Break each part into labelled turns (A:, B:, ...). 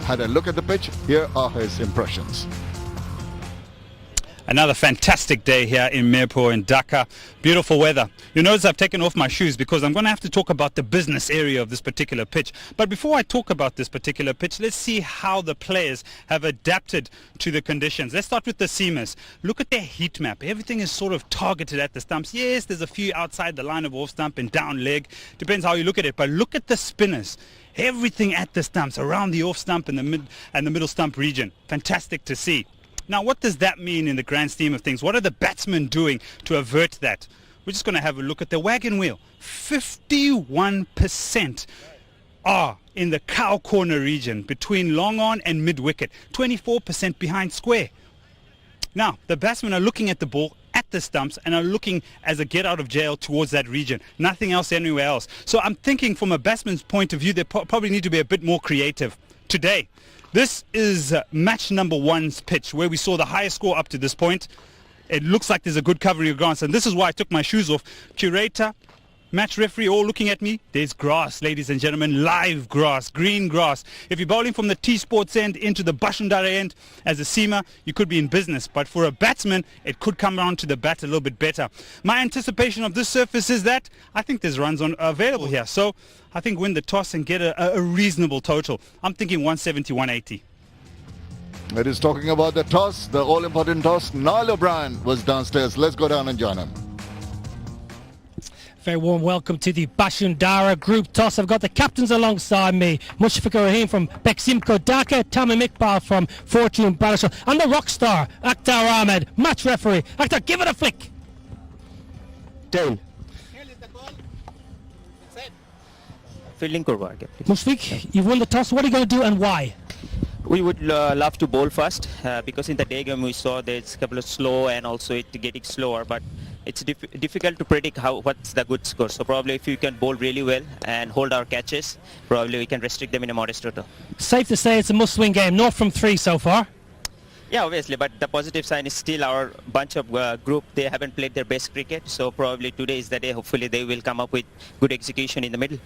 A: had a look at the pitch. Here are his impressions.
B: Another fantastic day here in Mirpur in Dhaka. Beautiful weather. You notice I've taken off my shoes because I'm going to have to talk about the business area of this particular pitch. But before I talk about this particular pitch, let's see how the players have adapted to the conditions. Let's start with the seamers. Look at their heat map. Everything is sort of targeted at the stumps. Yes, there's a few outside the line of off stump and down leg. Depends how you look at it. But look at the spinners. Everything at the stumps, around the off stump and the middle stump region. Fantastic to see. Now, what does that mean in the grand scheme of things? What are the batsmen doing to avert that? We're just going to have a look at the wagon wheel. 51% are in the cow corner region between long on and mid wicket. 24% behind square. Now, the batsmen are looking at the ball at the stumps and are looking as a get out of jail towards that region. Nothing else anywhere else. So I'm thinking from a batsman's point of view, they probably need to be a bit more creative today. This is match number 1's pitch, where we saw the highest score up to this point. It looks like there's a good covering of grass, and this is why I took my shoes off. Curator, match referee, all looking at me. There's grass, ladies and gentlemen, live grass, green grass. If you're bowling from the TSports end into the Bashundara end as a seamer, you could be in business. But for a batsman, it could come around to the bat a little bit better. My anticipation of this surface is that I think there's runs available here. So I think win the toss and get a reasonable total. I'm thinking 170, 180.
A: It is talking about the toss, the all-important toss. Niall O'Brien was downstairs. Let's go down and join him.
C: Very warm welcome to the Bashundara group toss. I've got the captains alongside me. Mushfiqur Rahim from Beximco Dhaka, Tamim Iqbal from Fortune Barishal, and the rock star, Akhtar Ahmed, match referee. Akhtar, give it a flick.
D: Down. Fielding korbo aage.
C: Mushfiq, you've won the toss. What are you going to do and why?
D: We would love to bowl first because in the day game we saw there's a couple of slow and also it getting slower, but it's difficult to predict what's the good score. So probably if you can bowl really well and hold our catches, probably we can restrict them in a modest total.
C: Safe to say it's a must-win game. Not from 3 so far.
D: Yeah, obviously, but the positive sign is still our bunch of group, they haven't played their best cricket, so probably today is the day. Hopefully they will come up with good execution in the middle.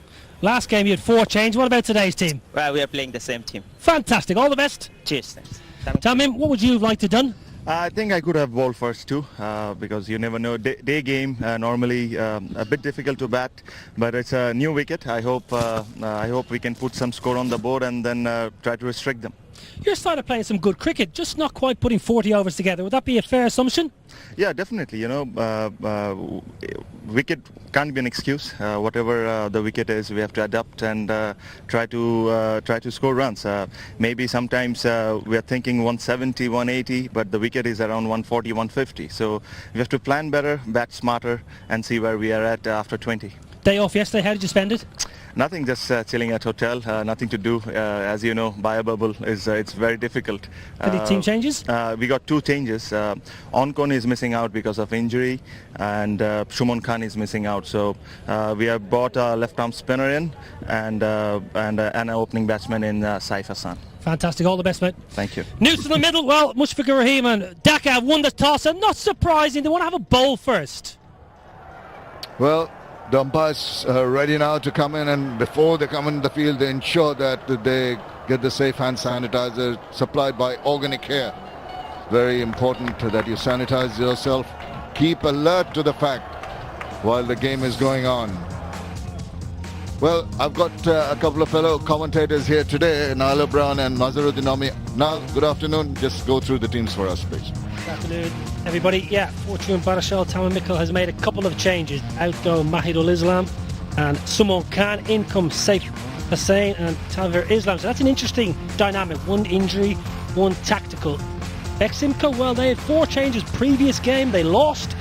C: Last game you had 4 changes. What about today's team?
D: Well, we are playing the same team.
C: Fantastic. All the best.
D: Cheers. Thanks.
C: Tamim, what would you have liked to done?
E: I think I could have bowled first too, because you never know. Day game normally a bit difficult to bat, but it's a new wicket. I hope we can put some score on the board and then try to restrict them.
C: You're started playing some good cricket, just not quite putting 40 overs together. Would that be a fair assumption?
E: Yeah, definitely. You know, wicket can't be an excuse. Whatever the wicket is, we have to adapt and try to score runs. Maybe sometimes we are thinking 170, 180, but the wicket is around 140, 150. So we have to plan better, bat smarter, and see where we are at after 20.
C: Day off yesterday. How did you spend it?
E: Nothing, just chilling at hotel. Nothing to do. As you know, by a bubble is it's very difficult.
C: Any team changes?
E: We got 2 changes. Onkon is missing out because of injury, and Shumon Khan is missing out. So we have brought a left-arm spinner in and an opening batsman in Saif Hassan.
C: Fantastic. All the best, mate.
E: Thank you.
C: News to the middle. Well, Mushfiqur Rahim and Dhaka have won the toss, and not surprising, they want to have a bowl first.
A: Well, the umpires are ready now to come in, and before they come in the field, they ensure that they get the safe hand sanitizer supplied by Organic Hair. Very important that you sanitize yourself. Keep alert to the fact while the game is going on. Well, I've got a couple of fellow commentators here today, Niall O'Brien and Mazharuddin Ami. Niall, good afternoon. Just go through the teams for us, please.
C: Good afternoon, everybody. Yeah, Fortune Barishal, Tamim Iqbal has made a couple of changes. Out go Mahidul Islam and Shumon Khan. In comes Saif Hussain and Tanvir Islam. So that's an interesting dynamic. One injury, one tactical. Beximco, well, they had 4 changes previous game. They lost. So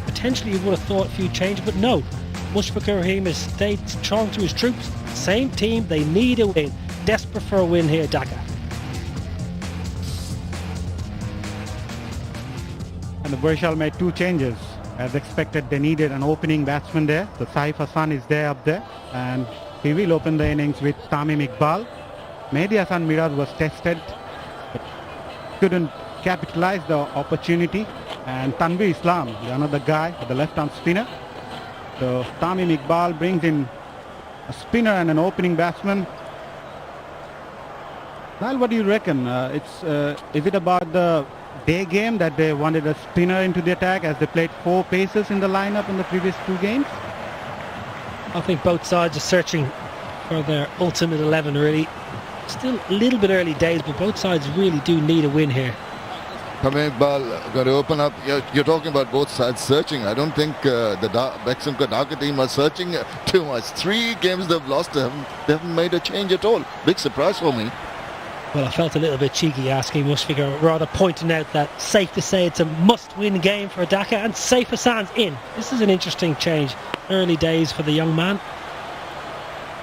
C: potentially you would have thought a few changes, but no. Mushfiqur Rahim has stayed strong to his troops. Same team, they need a win. Desperate for a win here, Dhaka.
F: And the Barishal made 2 changes. As expected, they needed an opening batsman there. So Saif Hassan is there up there, and he will open the innings with Tamim Iqbal. Mehdi Hasan Miraj was tested, but couldn't capitalize the opportunity. And Tanvir Islam, another guy, the left-arm spinner. So Tamim Iqbal brings in a spinner and an opening batsman. Well, what do you reckon? Is it about the day game that they wanted a spinner into the attack as they played 4 paces in the lineup in the previous 2 games?
C: I think both sides are searching for their ultimate 11 really. Still a little bit early days, but both sides really do need a win here.
A: Tamim Iqbal got to open up. You're talking about both sides searching. I don't think the Beximco Dhaka team are searching too much. 3 games they've lost. They haven't made a change at all. Big surprise for me.
C: Well, I felt a little bit cheeky asking Mushfiqur, rather pointing out that safe to say it's a must-win game for Dhaka, and Saif Hassan's in. This is an interesting change. Early days for the young man.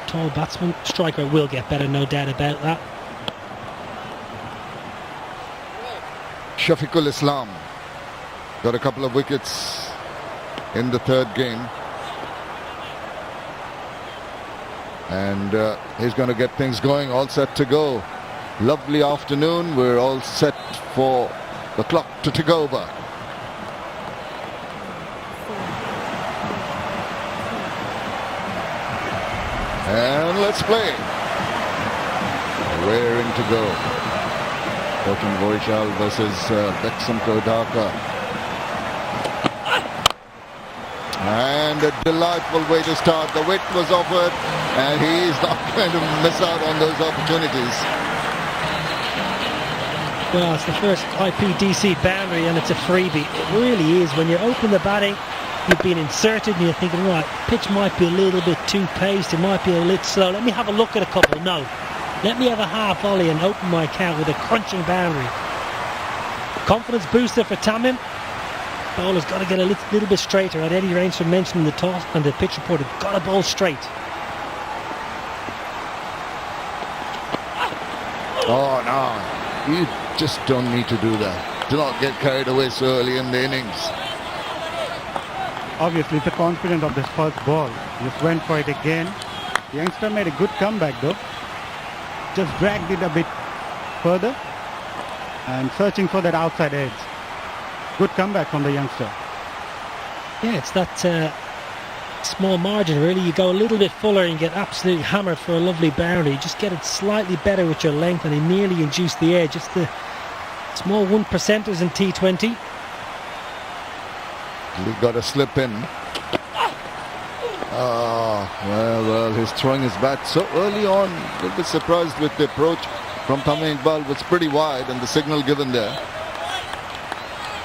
C: Tall batsman. Striker will get better, no doubt about that.
A: Shafiqul Islam got a couple of wickets in the 3rd game. And he's going to get things going, all set to go. Lovely afternoon. We're all set for the clock to tick over. And let's play. Raring to go. Watching Barishal versus Beximco Dhaka. And a delightful way to start. The wicket was offered and he's not going to miss out on those opportunities.
C: Well, it's the first IPDC boundary and it's a freebie. It really is. When you open the batting, you've been inserted and you're thinking, right, pitch might be a little bit too paced, it might be a little slow. Let me have a look at a couple. No. Let me have a half volley and open my account with a crunching boundary. Confidence booster for Tamim. Bowler's got to get a little bit straighter. And Eddie Rainsford mentioned in the toss and the pitch report, they've got to bowl straight.
A: Oh, no. You just don't need to do that. Do not get carried away so early in the innings.
F: Obviously, it's a confidence of this first ball. Just went for it again. The youngster made a good comeback though. Just dragged it a bit further and searching for that outside edge. Good comeback from the youngster.
C: Yeah, it's that small margin really. You go a little bit fuller and get absolutely hammered for a lovely boundary. Just get it slightly better with your length and he nearly induced the edge. It's the small 1%ers in T20.
A: He got a slip in. Well, he's throwing his bat so early on. A little bit surprised with the approach from Tamim Iqbal. Was pretty wide and the signal given there.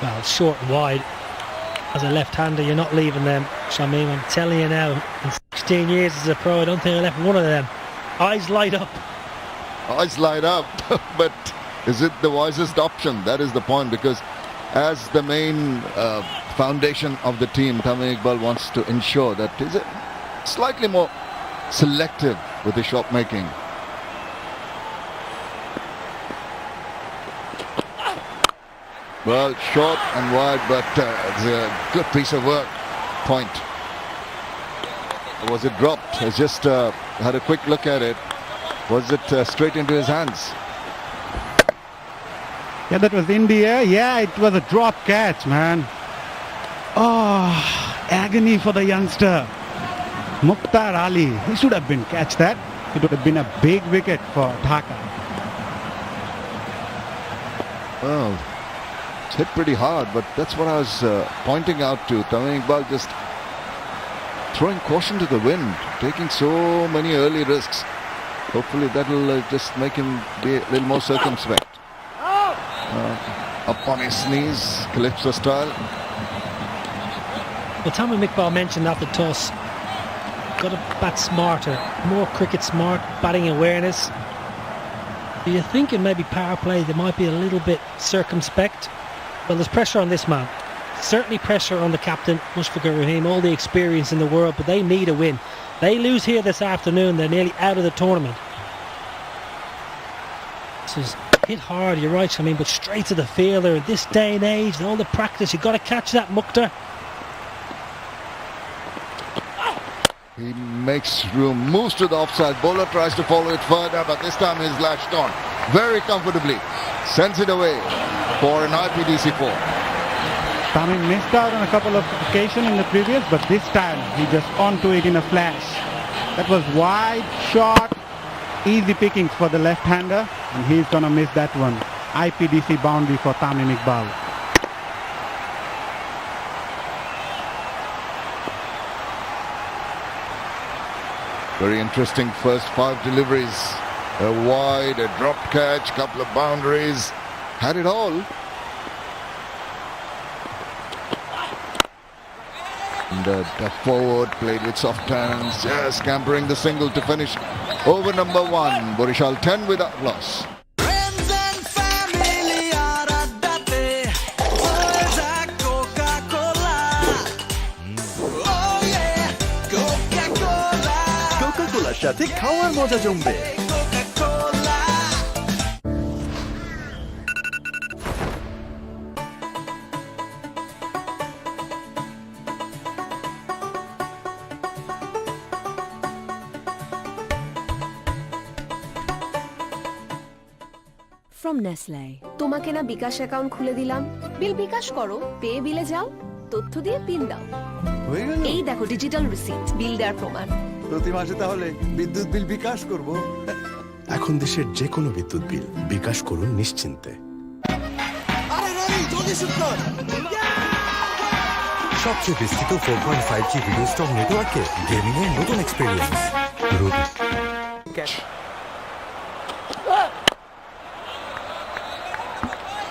C: Well, short and wide. As a left-hander, you're not leaving them, Shamim. I'm telling you now, in 16 years as a pro, I don't think I left one of them. Eyes light up.
A: Eyes light up, but is it the wisest option? That is the point, because as the main foundation of the team, Tamim Iqbal wants to ensure that he's slightly more selective with his shot making. Well, short and wide, but it's a good piece of work. Point. Or was it dropped? I just had a quick look at it. Was it straight into his hands?
F: Yeah, that was in the air. Yeah, it was a drop catch, man. Oh, agony for the youngster. Mukhtar Ali. He should have been catch that. It would have been a big wicket for Dhaka.
A: Well, it's hit pretty hard, but that's what I was pointing out to. Tamim Iqbal just throwing caution to the wind, taking so many early risks. Hopefully that'll just make him be a little more circumspect. Up on his knees, Calypso style.
C: Well, Tamim Iqbal mentioned after toss, got to bat smarter, more cricket smart, batting awareness. Are you thinking maybe power play, they might be a little bit circumspect? Well, there's pressure on this man. Certainly pressure on the captain, Mushfiqur Rahim, all the experience in the world, but they need a win. They lose here this afternoon, they're nearly out of the tournament. This is hit hard, you're right, Shamim, but straight to the fielder. At this day and age, all the practice, you've got to catch that, Mukhtar.
A: He makes room, moves to the offside. Bowler tries to follow it further, but this time he's latched on very comfortably. Sends it away for an IPDC 4.
F: Tamim missed out on a couple of occasions in the previous, but this time he just onto it in a flash. That was wide, short, easy pickings for the left-hander. And he's going to miss that one. IPDC boundary for Tamim Iqbal.
A: Very interesting first 5 deliveries. A wide, a drop catch, couple of boundaries. Had it all. And a forward, played with soft hands, just scampering the single to finish over number 1. Barishal 10 without loss.
G: Friends and family are a date. Always a Coca-Cola. Oh yeah, Coca-Cola.
H: কোকা-কোলার সাথে খাওয়ার মজা জমবে।
G: Coca-Cola.
I: From Nestle. তোমাকে না বিকাশ account খুলে দিলাম, বিল বিকাশ করো, pay বিলে যাও, তথ্য দিয়ে পিন দাও।
H: হয়ে গেল?
I: এই দেখো ডিজিটাল রিসিপ্ট, বিল দেওয়ার প্রমাণ।
H: প্রতি মাসে তাহলে বিদ্যুৎ বিল বিকাশ করব।
J: এখন দেশের যে কোনো বিদ্যুৎ বিল বিকাশ করুন নিশ্চিন্তে।
H: আরে রনি জলদি শুট কর।
J: সবচেয়ে বিস্তৃত 4.5G ভিডিও স্টক নেটওয়ার্কে গেমিং এর নতুন experience Robi.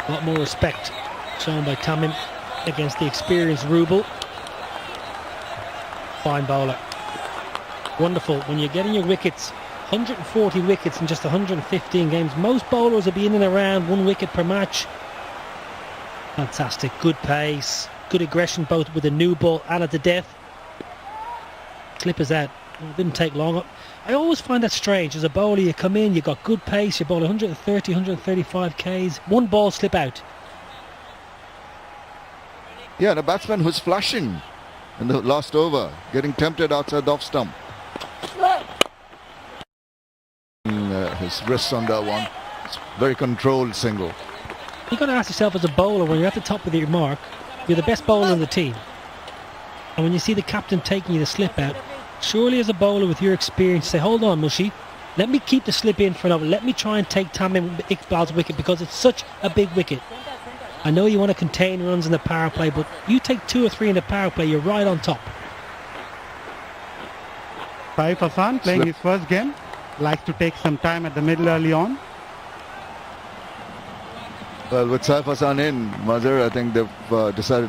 C: A lot more respect shown by Tamim against the experienced Rubel. Fine bowler. Wonderful. When you're getting your wickets, 140 wickets in just 115 games. Most bowlers will be in and around 1 wicket per match. Fantastic. Good pace. Good aggression both with the new ball and at the death. Slip is out. It didn't take long. I always find that strange. As a bowler, you come in, you got good pace, you bowl 130, 135 Ks, one ball slip out.
A: Yeah, and a batsman who's flashing in the last over, getting tempted outside the off stump. His wrists on that one. It's very controlled single.
C: You've got to ask yourself as a bowler, when you're at the top of your mark, you're the best bowler in the team. And when you see the captain taking you the slip out, surely as a bowler with your experience, say, hold on, Mushi, let me keep the slip in for now. Let me try and take Tamim Iqbal's wicket because it's such a big wicket. I know you want to contain runs in the power play, but you take 2 or 3 in the power play, you're right on top.
F: Saif Hassan playing his first game. Likes to take some time at the middle early on.
A: Well, with Saif Hassan in, Mazhar, I think they've decided